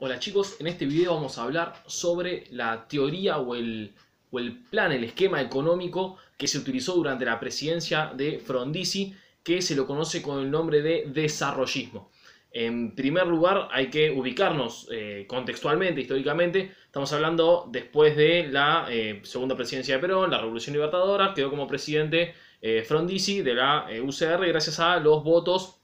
Hola chicos, en este video vamos a hablar sobre la teoría o el plan, el esquema económico que se utilizó durante la presidencia de Frondizi, que se lo conoce con el nombre de desarrollismo. En primer lugar hay que ubicarnos contextualmente, históricamente. Estamos hablando después de la segunda presidencia de Perón, la Revolución Libertadora. Quedó como presidente Frondizi de la UCR gracias a los votos,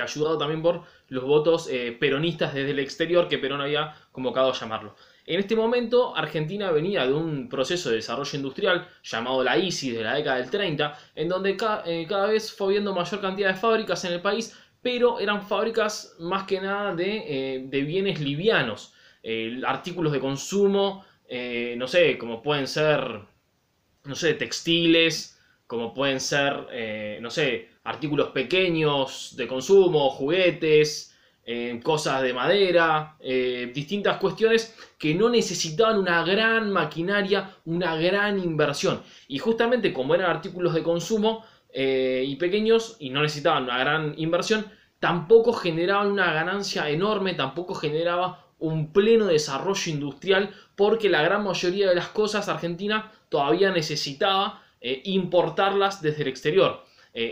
ayudado también por los votos peronistas desde el exterior que Perón había convocado a llamarlo. En este momento Argentina venía de un proceso de desarrollo industrial llamado la ISI de la década del 30, en donde cada vez fue habiendo mayor cantidad de fábricas en el país, pero eran fábricas más que nada de bienes livianos, artículos de consumo, no sé, como pueden ser, no sé, textiles, como pueden ser, no sé, artículos pequeños de consumo, juguetes, cosas de madera, distintas cuestiones que no necesitaban una gran maquinaria, una gran inversión. Y justamente como eran artículos de consumo y pequeños y no necesitaban una gran inversión, tampoco generaban una ganancia enorme, tampoco generaba un pleno desarrollo industrial, porque la gran mayoría de las cosas Argentina todavía necesitaba importarlas desde el exterior.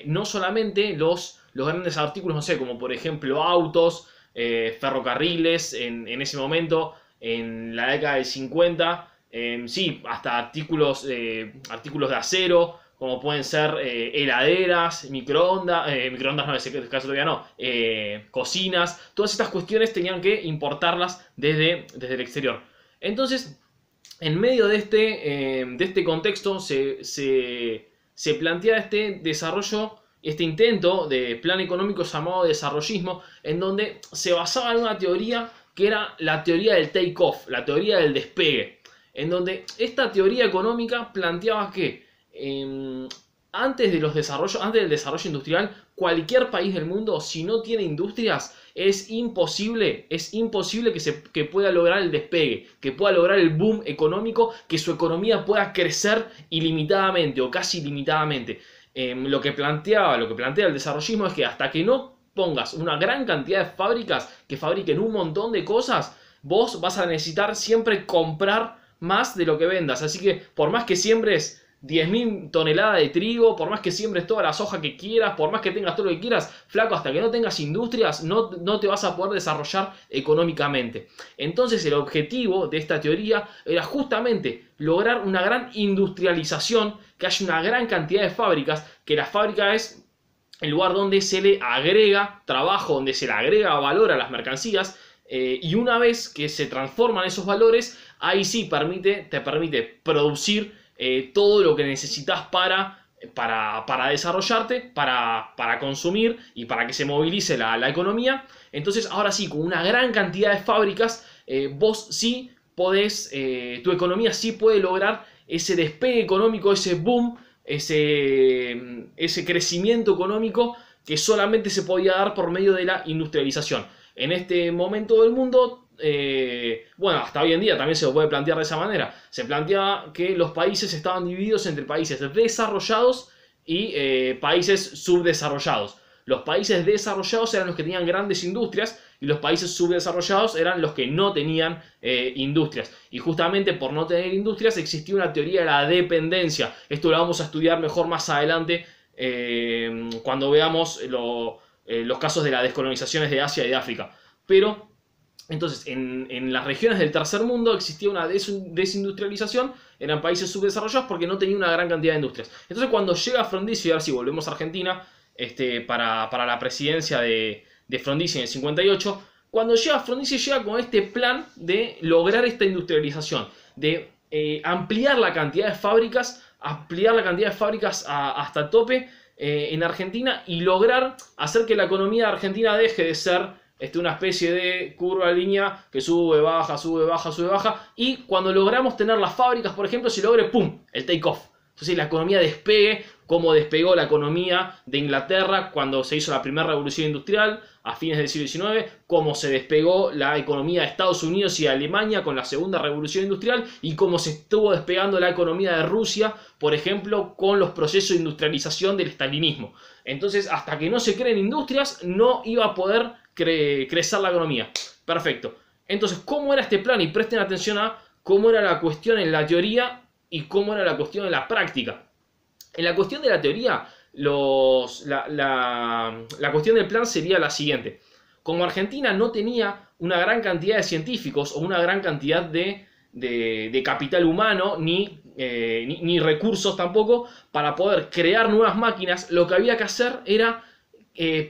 No solamente los grandes artículos, no sé, como por ejemplo autos, ferrocarriles, en ese momento, en la década del 50, sí, hasta artículos de acero, como pueden ser heladeras, microondas no, en ese caso todavía no, cocinas. Todas estas cuestiones tenían que importarlas desde el exterior. Entonces, en medio de este contexto se plantea este desarrollo, este intento de plan económico llamado desarrollismo, en donde se basaba en una teoría que era la teoría del take-off, la teoría del despegue, en donde esta teoría económica planteaba que antes del desarrollo industrial, cualquier país del mundo, si no tiene industrias, es imposible que pueda lograr el despegue, que pueda lograr el boom económico, que su economía pueda crecer ilimitadamente o casi ilimitadamente. Lo que plantea el desarrollismo es que hasta que no pongas una gran cantidad de fábricas que fabriquen un montón de cosas, vos vas a necesitar siempre comprar más de lo que vendas. Así que por más que siembres 10.000 toneladas de trigo, por más que siembres toda la soja que quieras, por más que tengas todo lo que quieras, flaco, hasta que no tengas industrias, no te vas a poder desarrollar económicamente. Entonces el objetivo de esta teoría era justamente lograr una gran industrialización, que haya una gran cantidad de fábricas, que la fábrica es el lugar donde se le agrega trabajo, donde se le agrega valor a las mercancías, y una vez que se transforman esos valores, ahí sí te permite producir todo lo que necesitas para desarrollarte, para consumir y para que se movilice la economía. Entonces ahora sí, con una gran cantidad de fábricas, vos sí podés, tu economía sí puede lograr ese despegue económico, ese boom, ese crecimiento económico que solamente se podía dar por medio de la industrialización. En este momento del mundo, bueno, hasta hoy en día también se lo puede plantear de esa manera. Se planteaba que los países estaban divididos entre países desarrollados y países subdesarrollados. Los países desarrollados eran los que tenían grandes industrias y los países subdesarrollados eran los que no tenían industrias. Y justamente por no tener industrias existía una teoría de la dependencia. Esto lo vamos a estudiar mejor más adelante cuando veamos los casos de las descolonizaciones de Asia y de África. Pero entonces, en las regiones del tercer mundo existía una desindustrialización, eran países subdesarrollados porque no tenían una gran cantidad de industrias. Entonces, cuando llega Frondizi, y ahora sí volvemos a Argentina, para la presidencia de Frondizi en el 58, cuando llega Frondizi llega con este plan de lograr esta industrialización, de ampliar la cantidad de fábricas, hasta tope en Argentina y lograr hacer que la economía de Argentina deje de ser una especie de curva línea que sube, baja, sube, baja, sube, baja. Y cuando logramos tener las fábricas, por ejemplo, se logre, ¡pum!, el take-off. Entonces la economía despegue, como despegó la economía de Inglaterra cuando se hizo la primera revolución industrial a fines del siglo XIX, como se despegó la economía de Estados Unidos y de Alemania con la segunda revolución industrial, y como se estuvo despegando la economía de Rusia, por ejemplo, con los procesos de industrialización del estalinismo. Entonces, hasta que no se creen industrias, no iba a poder crecer la economía. Perfecto. Entonces, ¿cómo era este plan? Y presten atención a cómo era la cuestión en la teoría y cómo era la cuestión en la práctica. En la cuestión de la teoría, la cuestión del plan sería la siguiente. Como Argentina no tenía una gran cantidad de científicos o una gran cantidad de capital humano ni recursos tampoco para poder crear nuevas máquinas, lo que había que hacer era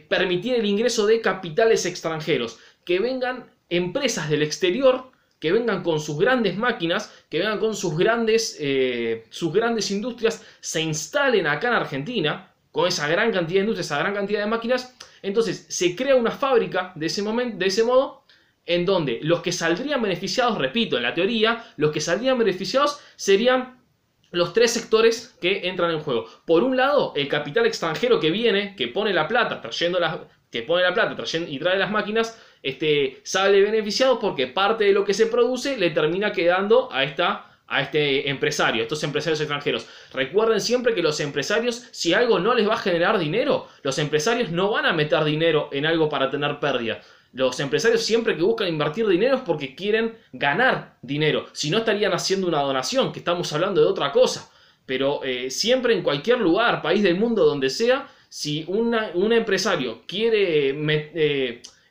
permitir el ingreso de capitales extranjeros, que vengan empresas del exterior, que vengan con sus grandes máquinas, que vengan con sus grandes industrias, se instalen acá en Argentina, con esa gran cantidad de industrias, esa gran cantidad de máquinas. Entonces se crea una fábrica de ese modo, en donde los que saldrían beneficiados, repito, en la teoría, los que saldrían beneficiados serían los tres sectores que entran en juego. Por un lado, el capital extranjero que viene, que pone la plata, y trae las máquinas, sale beneficiado porque parte de lo que se produce le termina quedando a este empresario, a estos empresarios extranjeros. Recuerden siempre que los empresarios, si algo no les va a generar dinero, los empresarios no van a meter dinero en algo para tener pérdida. Los empresarios siempre que buscan invertir dinero es porque quieren ganar dinero. Si no, estarían haciendo una donación, que estamos hablando de otra cosa. Pero siempre, en cualquier lugar, país del mundo, donde sea, si un empresario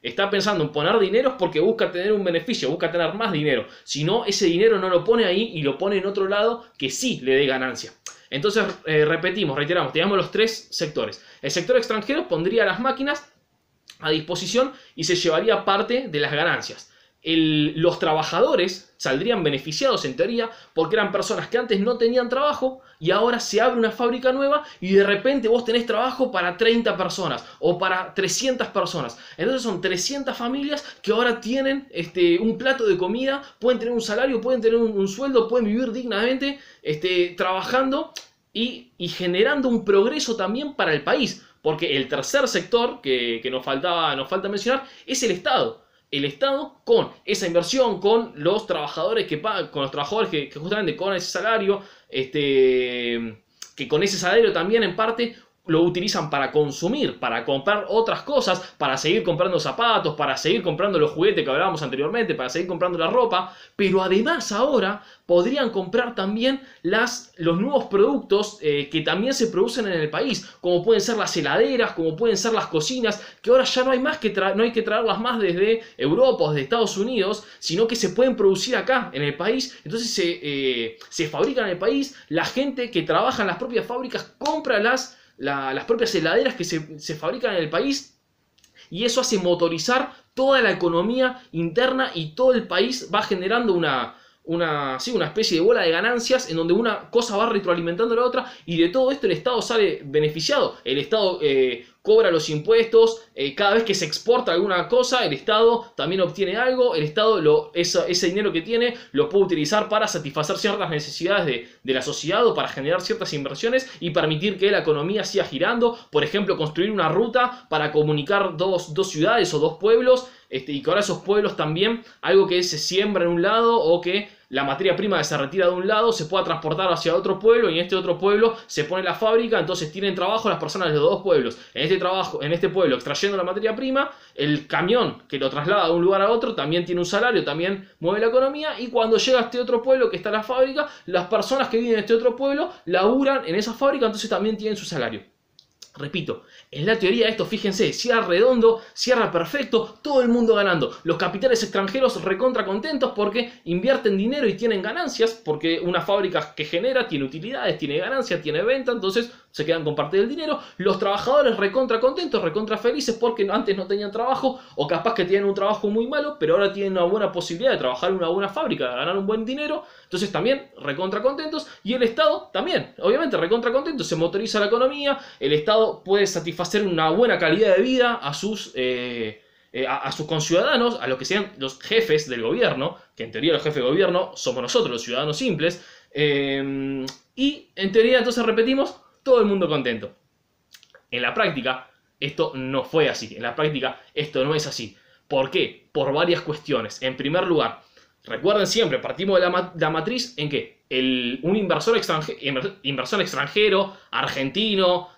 está pensando en poner dinero, es porque busca tener un beneficio, busca tener más dinero. Si no, ese dinero no lo pone ahí y lo pone en otro lado que sí le dé ganancia. Entonces, reiteramos, teníamos los tres sectores. El sector extranjero pondría las máquinas a disposición y se llevaría parte de las ganancias. Los trabajadores saldrían beneficiados en teoría porque eran personas que antes no tenían trabajo y ahora se abre una fábrica nueva y de repente vos tenés trabajo para 30 personas o para 300 personas. Entonces son 300 familias que ahora tienen un plato de comida, pueden tener un salario, pueden tener un sueldo, pueden vivir dignamente trabajando y generando un progreso también para el país. Porque el tercer sector que nos falta mencionar es el Estado. El Estado, con esa inversión, con los trabajadores que pagan, con los trabajadores que justamente con ese salario, que con ese salario también en parte lo utilizan para consumir, para comprar otras cosas, para seguir comprando zapatos, para seguir comprando los juguetes que hablábamos anteriormente, para seguir comprando la ropa, pero además ahora podrían comprar también los nuevos productos que también se producen en el país, como pueden ser las heladeras, como pueden ser las cocinas, que ahora ya no hay que traerlas más desde Europa o desde Estados Unidos, sino que se pueden producir acá en el país. Entonces se fabrican en el país, la gente que trabaja en las propias fábricas compra las propias heladeras que se fabrican en el país, y eso hace motorizar toda la economía interna y todo el país va generando una especie de bola de ganancias en donde una cosa va retroalimentando a la otra, y de todo esto el Estado sale beneficiado. El Estado cobra los impuestos, cada vez que se exporta alguna cosa el Estado también obtiene algo. El Estado ese dinero que tiene lo puede utilizar para satisfacer ciertas necesidades de la sociedad o para generar ciertas inversiones y permitir que la economía siga girando. Por ejemplo, construir una ruta para comunicar dos ciudades o dos pueblos, y que ahora esos pueblos también, algo que se siembra en un lado o que la materia prima que se retira de un lado se pueda transportar hacia otro pueblo, y en este otro pueblo se pone la fábrica, entonces tienen trabajo las personas de los dos pueblos. En este pueblo extrayendo la materia prima, el camión que lo traslada de un lugar a otro también tiene un salario, también mueve la economía, y cuando llega a este otro pueblo que está la fábrica, las personas que viven en este otro pueblo laburan en esa fábrica, entonces también tienen su salario. Repito, en la teoría esto, fíjense, cierra redondo, cierra perfecto, todo el mundo ganando. Los capitales extranjeros recontra contentos porque invierten dinero y tienen ganancias, porque una fábrica que genera tiene utilidades, tiene ganancias, tiene venta, entonces se quedan con parte del dinero. Los trabajadores recontra contentos, recontra felices porque antes no tenían trabajo, o capaz que tienen un trabajo muy malo, pero ahora tienen una buena posibilidad de trabajar en una buena fábrica, de ganar un buen dinero, entonces también recontra contentos. Y el Estado también, obviamente recontra contento, se motoriza la economía, el Estado puede satisfacer una buena calidad de vida a sus conciudadanos, a los que sean los jefes del gobierno, que en teoría los jefes de gobierno somos nosotros, los ciudadanos simples, y en teoría, entonces repetimos, todo el mundo contento. En la práctica esto no fue así, en la práctica esto no es así. ¿Por qué? Por varias cuestiones. En primer lugar, recuerden siempre, partimos de la matriz en que un inversor extranjero, argentino,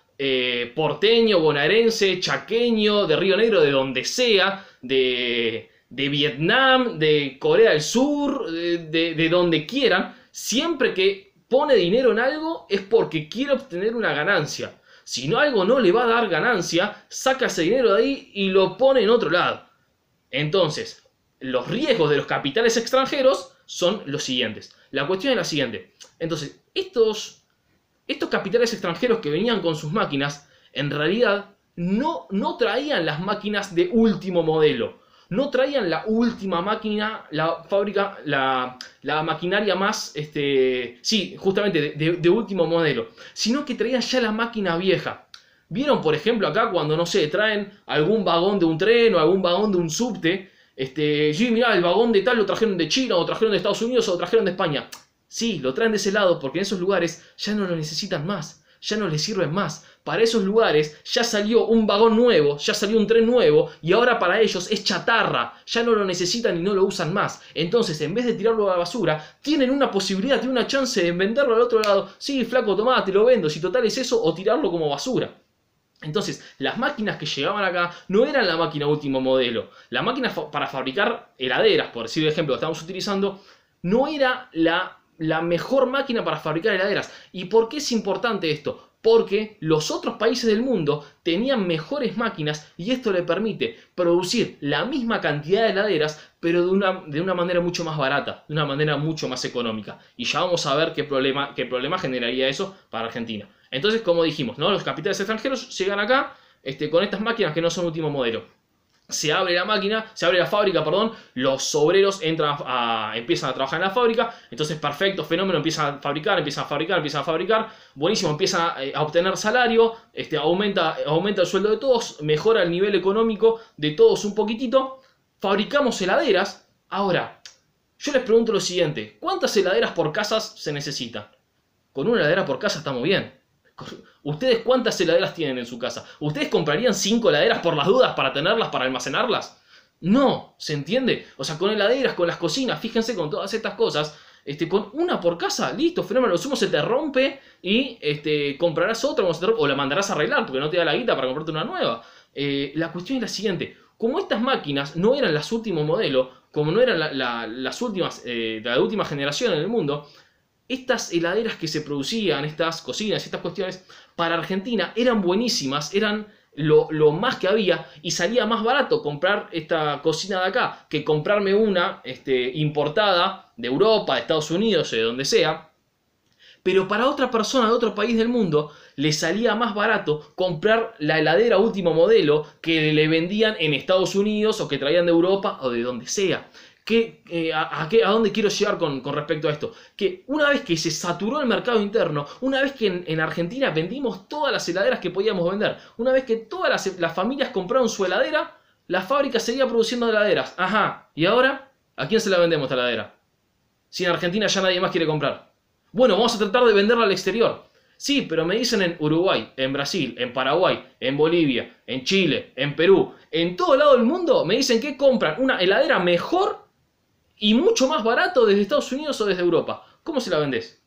porteño, bonaerense, chaqueño, de Río Negro, de donde sea, de de Vietnam, de Corea del Sur, de donde quieran, siempre que pone dinero en algo es porque quiere obtener una ganancia. Si no, algo no le va a dar ganancia, saca ese dinero de ahí y lo pone en otro lado. Entonces, los riesgos de los capitales extranjeros son los siguientes. La cuestión es la siguiente. Entonces, estos capitales extranjeros que venían con sus máquinas, en realidad no traían las máquinas de último modelo. No traían la última máquina, la fábrica, la maquinaria más, sí, justamente de último modelo. Sino que traían ya la máquina vieja. ¿Vieron, por ejemplo, acá cuando, no sé, traen algún vagón de un tren o algún vagón de un subte? Sí, mirá, el vagón de tal lo trajeron de China, o trajeron de Estados Unidos, o lo trajeron de España. Sí, lo traen de ese lado porque en esos lugares ya no lo necesitan más, ya no les sirven más. Para esos lugares ya salió un vagón nuevo, ya salió un tren nuevo y ahora para ellos es chatarra, ya no lo necesitan y no lo usan más. Entonces, en vez de tirarlo a la basura, tienen una posibilidad, tienen una chance de venderlo al otro lado. Sí, flaco, tomá, te lo vendo, si total es eso, o tirarlo como basura. Entonces, las máquinas que llegaban acá no eran la máquina último modelo. La máquina para fabricar heladeras, por decir el ejemplo que estamos utilizando, no era la mejor máquina para fabricar heladeras. ¿Y por qué es importante esto? Porque los otros países del mundo tenían mejores máquinas y esto le permite producir la misma cantidad de heladeras, pero de una manera mucho más barata, de una manera mucho más económica. Y ya vamos a ver qué problema generaría eso para Argentina. Entonces, como dijimos, ¿no? Los capitales extranjeros llegan acá con estas máquinas que no son último modelo. Se abre la máquina, se abre la fábrica, perdón, los obreros empiezan a trabajar en la fábrica, entonces perfecto, fenómeno, empiezan a fabricar, buenísimo, empiezan a obtener salario, aumenta el sueldo de todos, mejora el nivel económico de todos un poquitito, fabricamos heladeras. Ahora, yo les pregunto lo siguiente, ¿cuántas heladeras por casa se necesitan? Con una heladera por casa estamos bien. ¿Ustedes cuántas heladeras tienen en su casa? ¿Ustedes comprarían 5 heladeras por las dudas para tenerlas, para almacenarlas? No, ¿se entiende? O sea, con heladeras, con las cocinas, fíjense con todas estas cosas, con una por casa, listo, fenómeno, lo sumo se te rompe y comprarás otra o la mandarás a arreglar porque no te da la guita para comprarte una nueva. La cuestión es la siguiente, como estas máquinas no eran las últimos modelos, como no eran las últimas, la última generación en el mundo, estas heladeras que se producían, estas cocinas, estas cuestiones, para Argentina eran buenísimas, eran lo más que había y salía más barato comprar esta cocina de acá que comprarme una importada de Europa, de Estados Unidos, de donde sea. Pero para otra persona de otro país del mundo le salía más barato comprar la heladera último modelo que le vendían en Estados Unidos o que traían de Europa o de donde sea. ¿A dónde quiero llegar con respecto a esto? Que una vez que se saturó el mercado interno, una vez que en Argentina vendimos todas las heladeras que podíamos vender, una vez que todas las familias compraron su heladera, la fábrica seguía produciendo heladeras. Ajá, ¿y ahora? ¿A quién se la vendemos esta heladera? Si en Argentina ya nadie más quiere comprar. Bueno, vamos a tratar de venderla al exterior. Sí, pero me dicen en Uruguay, en Brasil, en Paraguay, en Bolivia, en Chile, en Perú, en todo lado del mundo me dicen que compran una heladera mejor y mucho más barato desde Estados Unidos o desde Europa. ¿Cómo se la vendés?